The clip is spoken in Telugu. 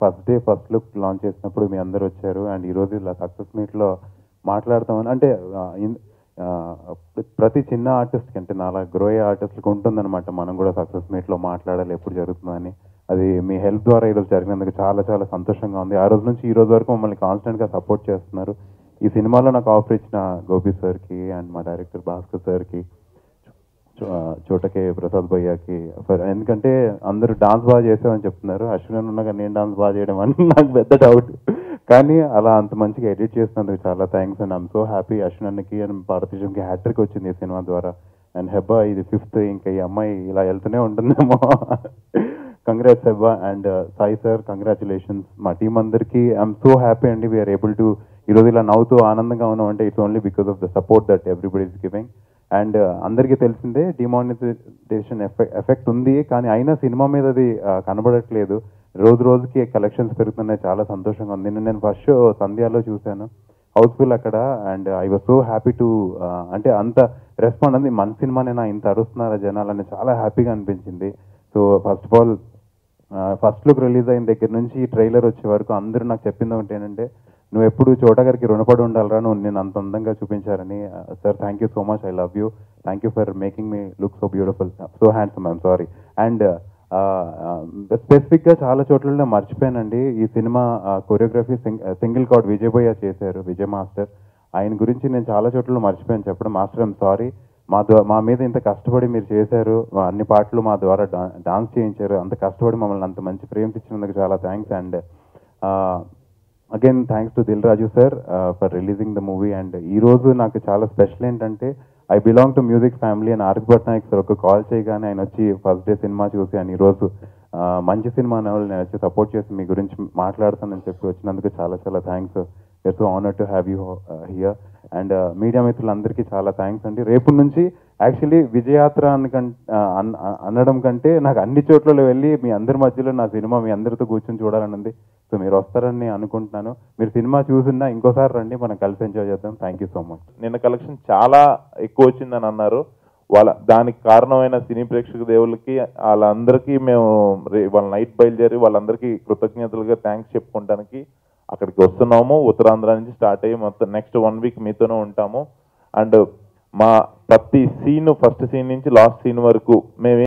First day first look launch చేసినప్పుడు మీ అందరూ వచ్చారు. అండ్ ఈరోజు ఇలా సక్సెస్ మీట్లో మాట్లాడతామని అంటే ప్రతి చిన్న ఆర్టిస్ట్కి అంటే నాలా గ్రో అయ్యే ఆర్టిస్ట్కి ఉంటుందన్నమాట, మనం కూడా సక్సెస్ మీట్లో మాట్లాడాలి ఎప్పుడు జరుగుతుందని. అది మీ హెల్ప్ ద్వారా ఈరోజు జరిగినందుకు చాలా చాలా సంతోషంగా ఉంది. ఆ రోజు నుంచి ఈ రోజు వరకు మమ్మల్ని కాన్స్టెంట్గా సపోర్ట్ చేస్తున్నారు. ఈ సినిమాలో నాకు ఆఫర్ ఇచ్చిన గోపి సార్కి అండ్ మా డైరెక్టర్ భాస్కర్ సార్కి, చోటకే ప్రసాద్ భయ్యాకి, ఎందుకంటే అందరూ డాన్స్ బాగా చేసామని చెప్తున్నారు. అశ్విన్ ఉన్నాక నేను డాన్స్ బాగా చేయడం అని నాకు పెద్ద డౌట్, కానీ అలా అంత మంచిగా ఎడిట్ చేసినందుకు చాలా thanks and I'm so happy. Ashwin అన్నకి అండ్ భారతదేశంకి హ్యాట్రిక్ వచ్చింది ఈ సినిమా ద్వారా. అండ్ హెబ్బా ఇది 5th, ఇంకా ఈ అమ్మాయి ఇలా వెళ్తూనే ఉంటుందేమో. Congrats Hebah and Sai sir, congratulations. మా టీం అందరికీ ఐఎమ్ సో హ్యాపీ అండి. వీఆర్ ఏబుల్ టు ఈరోజు ఇలా నవ్వుతూ ఆనందంగా ఉన్నాం అంటే it's only because of the support that everybody is giving. And అందరికీ తెలిసిందే డిమానిటైజేషన్ ఎఫెక్ట్ ఉంది, కానీ అయినా సినిమా మీద అది కనబడట్లేదు. రోజు రోజుకి కలెక్షన్స్ పెరుగుతున్నాయి, చాలా సంతోషంగా ఉంది. నేను ఫస్ట్ షో సంధ్యాలో చూశాను, హౌస్ఫుల్ అక్కడ. And I was so happy to అంటే అంత రెస్పాండ్ అంది. మన సినిమానేనా ఇంత అరుస్తున్నారా జనాలని చాలా హ్యాపీగా అనిపించింది. So first of all first look release అయిన దగ్గర నుంచి ట్రైలర్ వచ్చే వరకు అందరూ నాకు చెప్పింది ఒకటి ఏంటంటే, నువ్వు ఎప్పుడు చోట గారికి రుణపడి ఉండాలరా, నువ్వు నేను అంత అందంగా చూపించారని. Sir thank you so much, I love you, thank you for making me look so beautiful, so handsome, I'm sorry. And స్పెసిఫిక్గా చాలా చోట్ల మర్చిపోయానండి, ఈ cinema choreography single card Vijay భయ్య చేశారు, విజయ్ మాస్టర్. ఆయన గురించి నేను చాలా చోట్ల మర్చిపోయాను చెప్పడం. మాస్టర్ ఐఎమ్ సారీ, మా మీద ఇంత కష్టపడి మీరు చేశారు, అన్ని పాటలు మా ద్వారా డాన్స్ చేయించారు, అంత కష్టపడి మమ్మల్ని అంత మంచి ఫ్రేమ్స్ ఇచ్చినందుకు చాలా thanks. And again thanks to Dil Raju sir for releasing the movie. And ఈరోజు నాకు చాలా స్పెషల్ ఏంటంటే, I belong to music family అని ఆర్కి పట్నాయక్ సార్ ఒక కాల్ చేయగానే ఆయన వచ్చి ఫస్ట్ డే సినిమా చూసి ఆయన ఈరోజు మంచి సినిమా అనే వాళ్ళు నేను వచ్చి సపోర్ట్ చేసి మీ గురించి మాట్లాడతానని చెప్పి వచ్చినందుకు చాలా చాలా thanks. It's so honour to have you here. And media మిత్రులందరికీ చాలా థ్యాంక్స్ అండి. రేపు నుంచి యాక్చువల్లీ విజయయాత్ర అనడం కంటే నాకు అన్ని చోట్ల వెళ్ళి మీ అందరి మధ్యలో నా సినిమా మీ అందరితో కూర్చొని చూడాలని ఉంది. సో మీరు వస్తారని అనుకుంటున్నాను. మీరు సినిమా చూసినా ఇంకోసారి రండి, మనం కలిసి ఎంజాయ్ చేద్దాం. Thank you so much. నిన్న కలెక్షన్ చాలా ఎక్కువ వచ్చిందని అన్నారు. దానికి కారణమైన సినీ ప్రేక్షక దేవుళ్ళకి వాళ్ళందరికీ మేము వాళ్ళ నైట్ బయలుదేరి వాళ్ళందరికీ కృతజ్ఞతలుగా థ్యాంక్స్ చెప్పుకోవడానికి అక్కడికి వస్తున్నాము. ఉత్తరాంధ్ర నుంచి స్టార్ట్ అయ్యి మొత్తం నెక్స్ట్ 1 వీక్ మీతోనే ఉంటాము. అండ్ మా ప్రతి సీన్, ఫస్ట్ సీన్ నుంచి లాస్ట్ సీన్ వరకు మేము